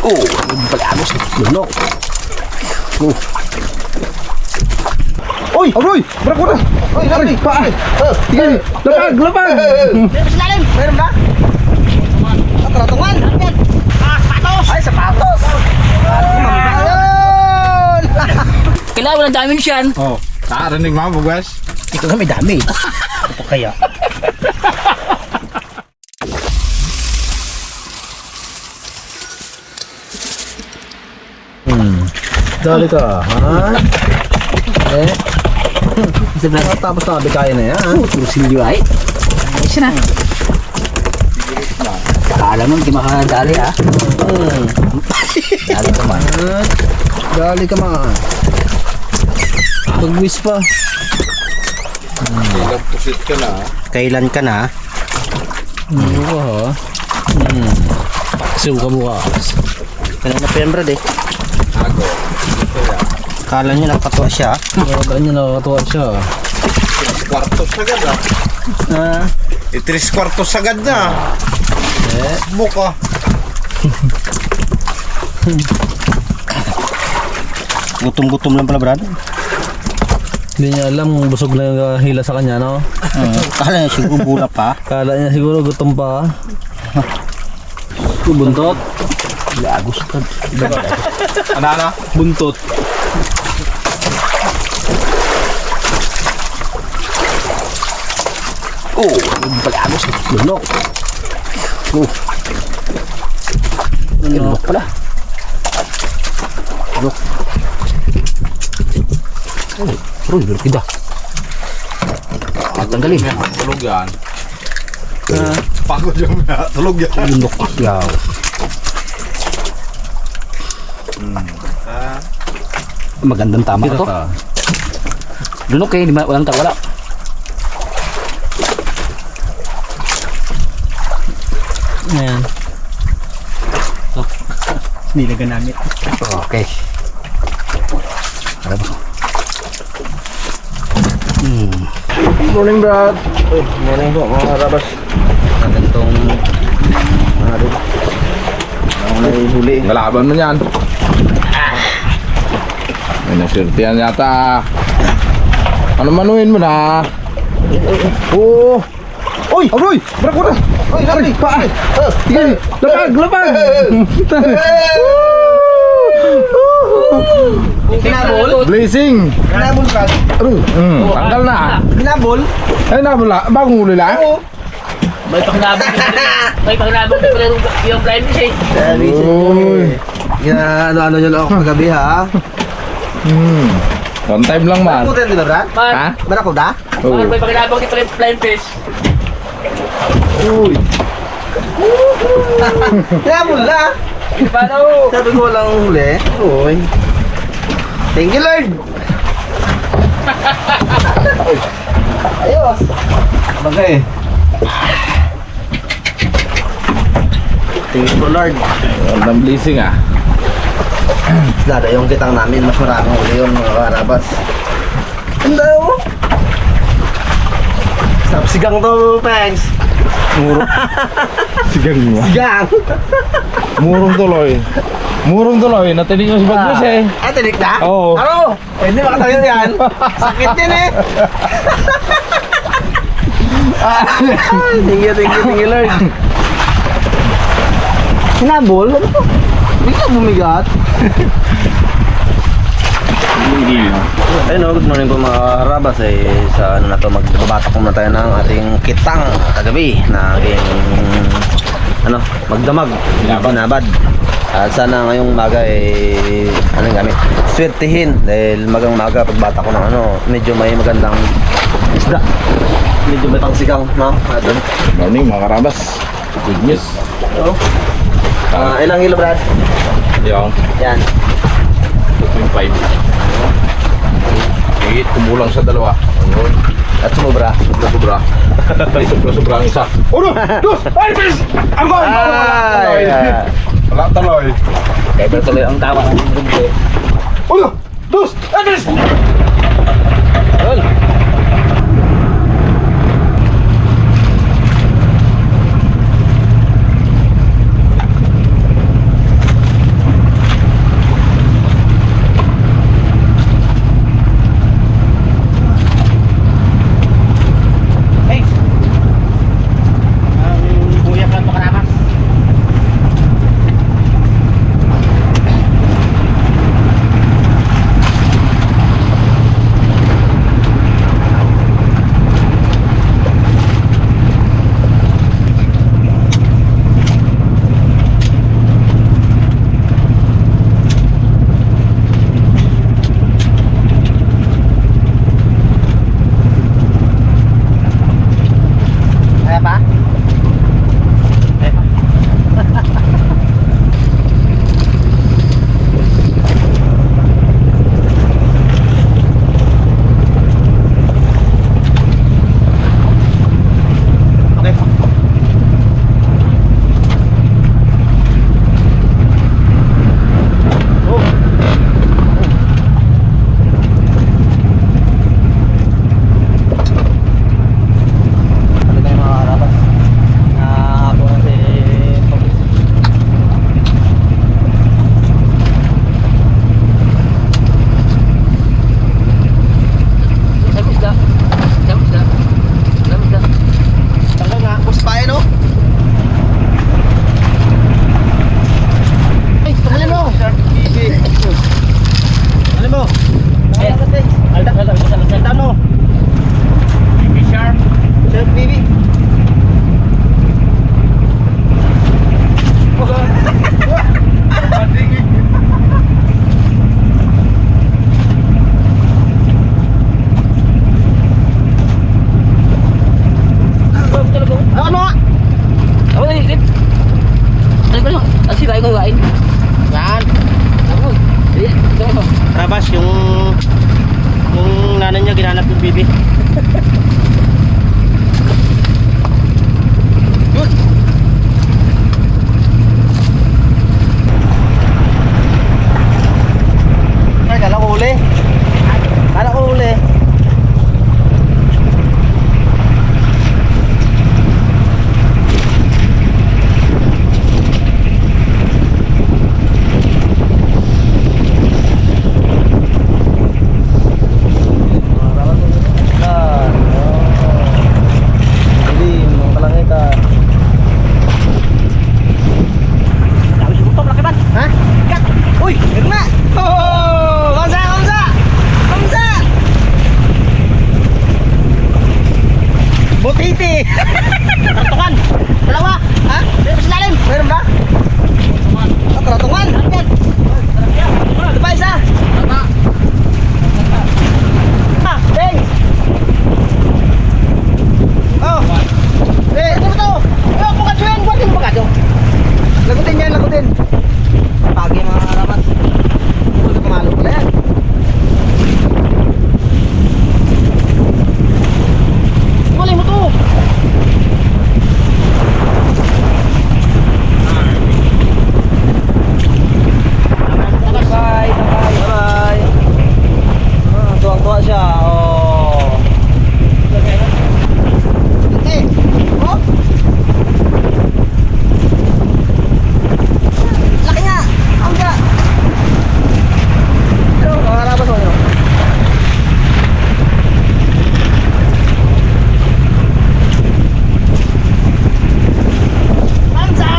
Oh, palagos. Lunok. Oh. Uy! Aroy! Brak mo na! Uy, lari! Paa! Tigil! Lapag! Lapag! Meron sa lalim! Meron ba? Karatungan! Sapatos! Ay, sapatos! Ayun! Kailangan walang damage yan. Oh, nakarinig mo, Bugwes? Ito na may dami. Ito kaya. Dali ka, ha? Eh? Tapos sabi kaya na yan, ha? Turusilyo ay. Ayos na. Akala mo, hindi makadali ha. Dali ka man. Dali ka man. Pag-wish pa. Ilang pusit ka na. Kailan ka na? Oo, ha? Suka bukas. Kailan na pa yan, brad, eh? Ago. Kala niya nakakatuwa siya. Kala niya nakakatuwa siya. 3 kwartos agad ah. 3 kwartos agad na. Buka. Gutom-gutom lang pala, brad. Hindi niya alam kung busog lang yung hila sa kanya, no? Kala niya siguro bulak pa. Kala niya siguro gutom pa. Buntot. Lagos ka. Ano? Buntot. Oh, palagos. Lunok. Oh. Lunok pala. Lunok. Oh, Roy, berkida. Tanggalin. Tulog yan. Pagod yung tulog yan. Lunok. Yaw. Magandang tama to. Lunok eh, walang tawala. Ayan. Oh. Hindi na ganamit. Okay. Ano ba? Morning, Brad. Morning po, mga karabas. Natin itong ang naihuli. Galaban mo yan. May nasirtihan yata. Ano manuhin mo na? Oo. Uy! Aroy! Brak mo na! Uy, lari! Paa! Tigil! Lapag! Lapag! Kinabol? Blazing! Kinabol ka? Tanggal na. Kinabol? Ay, nabula. Bagong huli lang. Oo. May pangnabang yung blind fish eh. Uy. Ano nyo lang ako kagabi, ha? One time lang man. Putin di ba, Brad? Ha? Barakuda? Oo. May pangnabang yung blind fish. Uy! Kinabol na? Paano? Sabi ko walang huli. Uy! Thank you, Lord! Ayos! Bagay. Thank you, Lord. Ang blazing ah. Dada yung kitang namin, mas maraming huli yun, mga karabas. Ang daw! Sigang to, Pengs! Murong. Sigang mo. Sigang! Murong tuloy. Murong tuloy. Natinig mo si Bagwes eh. Ay, tinik na? Oo. Ano? Eh, hindi makatawin yan. Sakit din eh. Thank you, Lord. Hinabol? Ano to? Bigla bumigat. Ayun, good morning po mga karabas. Sa ano na to, magbabatak muna tayo ng ating kitang kagabi na aking magdamag, binabad. Sana ngayong maga anong gamit? Swertihin dahil magang maga pagbata ko ng medyo may magandang isda. Medyo may pangsigang, no? Morning mga karabas. Good news. Ilang kilo, Brad? Yung Yan. 2.5. Higit kumulang sa dalawa. At sumubra. Sobra-sobra. Ay, sobra-sobra ang isa. Uno! Dos! Ay, bilis! Ang gol! Wala taloy. Kaya tuloy ang tawa ng bumbe. Uno! Dos! Ay, bilis! Rabas, yung nanay niya ginanap yung bibi. Good. Ay, kala ko huli. Kala ko huli. Butiti! Karatungan! Dalawa! Ha? Meron pa sa lalim! Meron ba? Oh, karatungan! Yan! Ito pa isa! Ah! Deng! Oh! Eh! Ito ba ito? Oh! Bukadyo yan! Buhatin mo bukadyo! Lagutin yan! Lagutin! Pagi mga karamat! Ito pamalo pala yan! Malay mo to! Bye! Bye! Ah, tuwang-tuwa siya. Oh. Okay. Oh. Laki nga! Ang ga! Ano? Kakarabas mo nyo? Mamsa!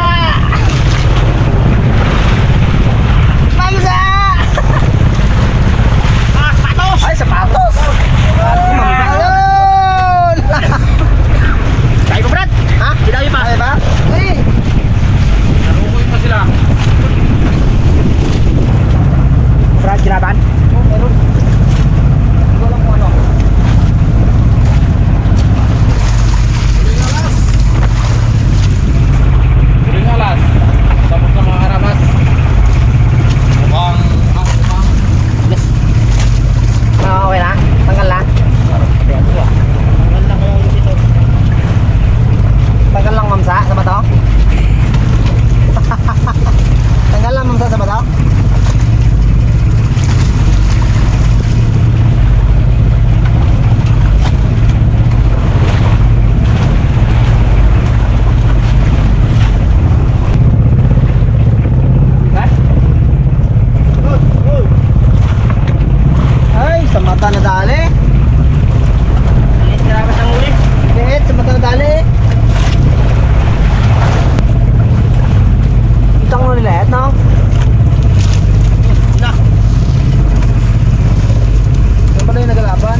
Mamsa! Ah, sapatos! Ay, sapatos! Mamsa yun! Kaya mo, Brad? Ha? Kinawi pa? Kaya ba? Ay! Narukoy pa sila. Brad, kinaban? Oo, meron. Hindi ko alam kung ano. Huling alas. Tapos na mga karabas. Mukhang Yes. Ah, okay na? Tanggal na? Tanggal lang yung dito. Tanggal lang, mamsa, sa bato? Tanggal lang, mamsa, sa bato? Ay, sa mata na dali. Grabe sa huli. Kahit sa mata na dali. Itang mo nila, no? Na. Yan pala yung nagalaban.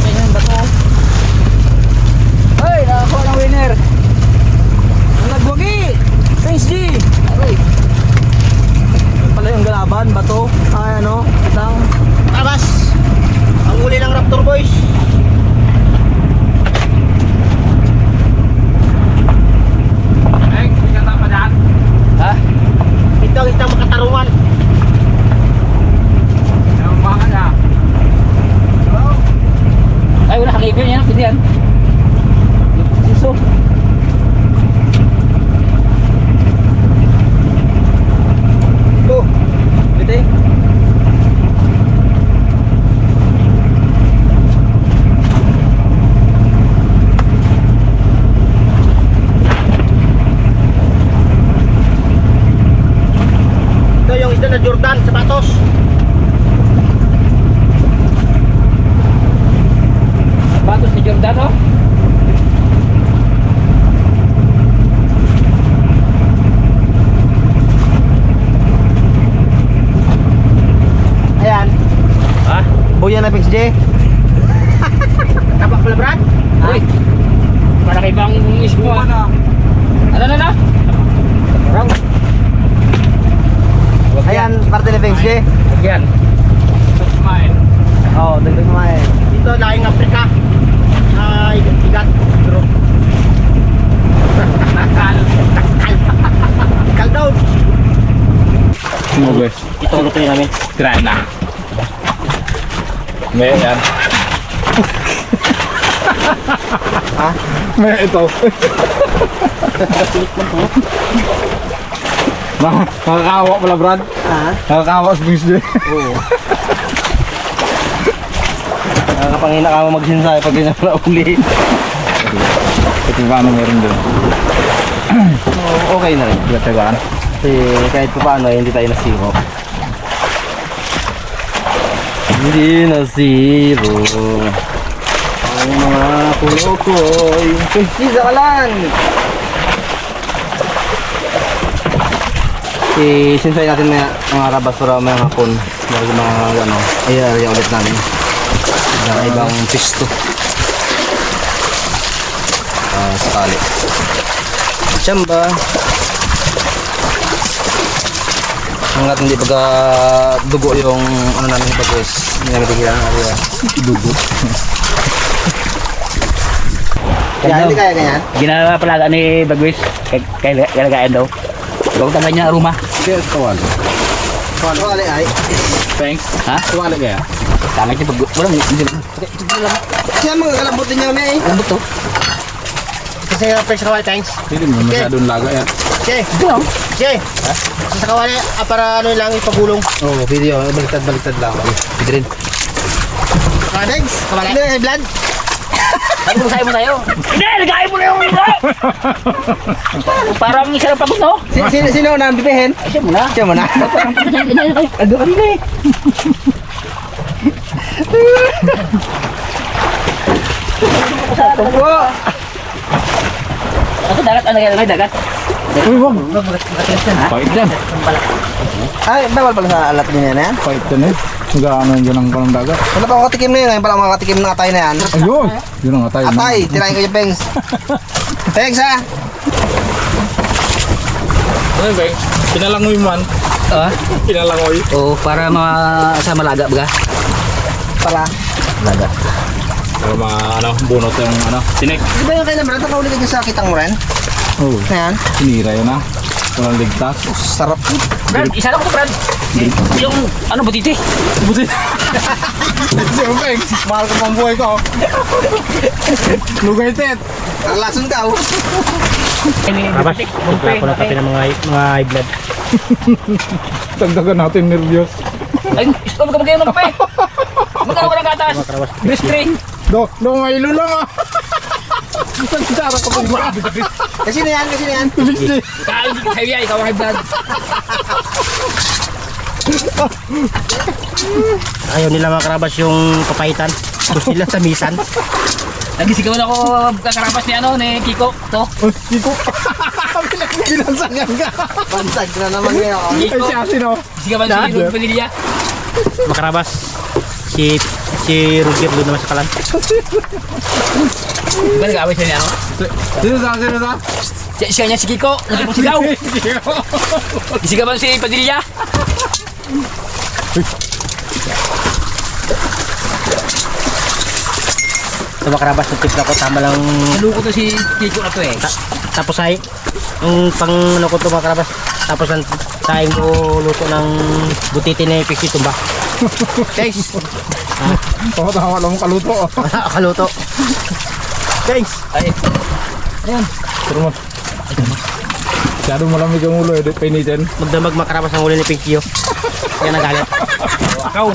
Ganyan ba to? Ay, nakakuha ng winner. Ang nagwagi. Prince G. Aray. Yan pala yung galaban, bato. Ay, ano? Itang. Tabas. Ang huli ng Raptor Boys. Ay, bigyan pa dyan. Ha? Ito ang isang makatarungan. Ang mga na. Ay, wala kakibin yan. Pwede yan. Siso. Go. Pwede. Ito yung isda na Jordan, sapatos. Batos ni Jordan, oh. Ayan. Ha? Buya na Pix J. Tapak pala, Brad. Uy. Malaki bang ismo, ah. Ano na? Rang. Ayan, parte ni Pix J. Again. Kumain. Oo, dagdag kumain. Dito, laking Afrika. Ay, igat. Pero, Nakal. takal. Takal daw. Sumubi. Ito lutuin namin. Tirahin na. May yan. Ha? May ito. Nakakawa pala, Brad. Ha? Nakakawa sa Bings Day. Oo. Nakakapangina ka mo magsinsay pag ganyan na uli. Ito yung paano meron doon. Okay na rin. Gatagaan. Kasi kahit pa paano hindi tayo nasiro. Hindi nasiro ang mga kulokoy. Isa ka lang! Sinsay natin mga rabasura, mga hapon. Bago mga ano, ay ulit namin. Ibang pisto. Sakali. Siyamba. Hanggat hindi baga dugo yung ano namin ni Bagwes. Hindi namin digilan na rin. Dugo. Kaya hindi kaya ganyan? Ginawa pala ni Bagwis. Kaya galagayan daw. Huwag tanggal niya aroma. Kaya tawal. Wala ay. Thanks. Ha? Tawal kaya. Tanggal niya Bagwis. Walang hindi. Siya mga kalambutin niya kami. Lambot to. Kasi fresh kawali, thanks. Hindi mo masyadong laga yan. Che, Che. Sa kawali, para ano lang ipagulong. Oo, video. Baliktad lang. Pwede rin. Thanks. Kawali. Ano yung blood? Sabi mo sa'yo mo tayo. Hindi! Lagay mo na yung ito! Parang isa lang pagod, no? Sino na ang bibihin? Ay, siya muna. Siya mo na. Ando kanina eh. Tungko. Ako dagat, ano kaya dagat? Uy, wag. Pait yan. Ay, bawal pala sa alat niya na yan. Pait yan eh. Nag-ano dyan ang palang dagat. Wala pa ako katikim na yun. Ngayon pala makakatikim ng atay na yan. Ayun. Yun ang atay. Atay, tirahin ko yung pengs. Pengs ha? Ano ba? Pinalangoy man. Ah? Pinalangoy. Oo, para sa malaga baga. Para. Malaga. Para ano, bunot yung ano. Tinik. Di ba yung kay Brad? Nakahuli ka dyan sa kitang mo rin? Oo. Na yan? Sinira yun ah. Walang ligtas. Sarap. Brad, isa lang ko to, Brad. Yung, ano, butiti. Buti. Siyempre, mahal ko pang buhay ko. Lugay tet. Lason ka oh. Rabas, Ako na pati ng mga high blood. Dagdagan natin nervyos. ay, stop ka magayon ng kape. Magkano ka ng gatas? Bistring. Do may ilo lang ah. Nagkara ka pa ba? Kasi na yan, kasi na yan. Kain di ka sa'yo yan, ikaw ang high blood. Ayaw nila mga karabas yung papaitan. Gusto nila tamisan. Nagisigawan ako kakarapas ni ano, ni Kiko. To. Kiko. Binansagan ka. Bansag na naman ngayon. Ay si Asin oh. Sigawan si Rod Padilla. Makarabas. Si Ruger doon naman sa kalan. Di ba nag-away siya ni ano? Sino sa? Siya niya si Kiko. Nagpapasigaw. Isigawan si Padilla. Sa makarabas ng tip na ko, tama lang. Naluko to si Kiko na to eh. Tapos ay, yung pang ano ko to makarabas. Tapos ang saing ko luto ng butiti na pixie tumba. Thanks. Tawa lang kaluto. Kaluto. Thanks. Ay. Ayan. Pero mo. Masyadong malamig ang ulo eh, painitin. Magdamag makarabas ang huli ni Pinky. Kaya nagalit. Akaw.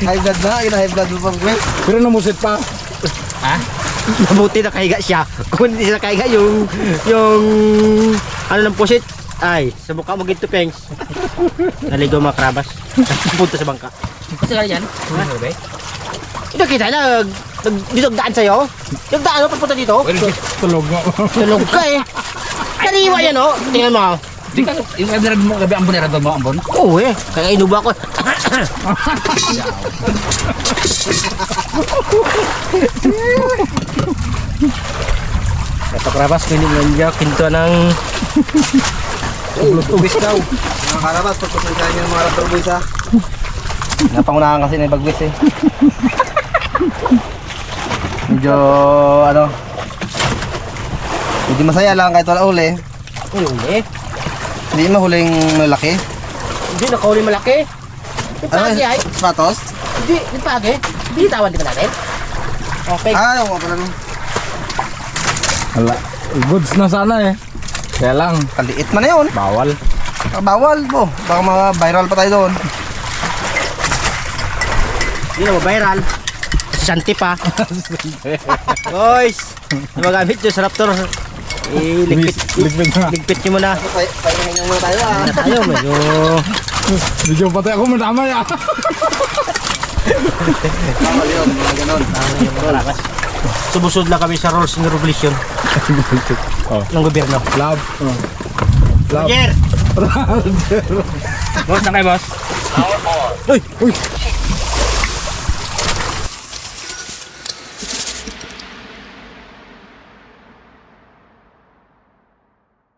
High blood na, high blood mo pang kwek. Pero namusit pa. Ha? Mabuti nakahiga siya. Kung hindi siya nakahiga, yung ano ng pusit. Ay, sa mukha mo ginto, Pengs. Naligaw mga krabas. Punta sa bangka. Kasi kaya yan? Ano ba? Ito kita na, dito daan sa'yo. Yung daan, papunta dito. Tulog nga. Tulog ka eh. Kaliwa yan oh. Tingnan mo. Di ka, yung kabinerad mo, gabi ang bunerad mo, ambon. Oo eh. Kaya inuba ko. Ito krabas, pinignan niya. Kinto ng Bagwis daw. Mga karabas, pagpapalitan niyo ng mga Bagwis ha. Napangunahan kasi na yung Bagwis eh. Medyo ano, medyo masaya lang kahit wala uli. Uy, uli? Hindi mahuling malaki. Hindi, nakahuli malaki. Yung pagi ay. Sapatos? Hindi, yung pagi. Binitawan di ba natin? Okay. Ah, oo pala no. Wala. Goods na sana eh. Kaya lang, Kaliit man na yun. bawal. Bawal po. Baka viral pa tayo doon. Hindi na viral. Santi pa. Guys, magamit nyo sa Raptor. Ligpit. Ligpit na. Ligpit nyo muna. Pahinga muna tayo ah. Na tayo, medyo... Medyo patay ako madamay ah. Bawal yun, mga ganon. Subusod lang kami sa rules and regulation Oh. ng gobyerno. Love. Love. Roger! Boss, na kayo boss? Uy!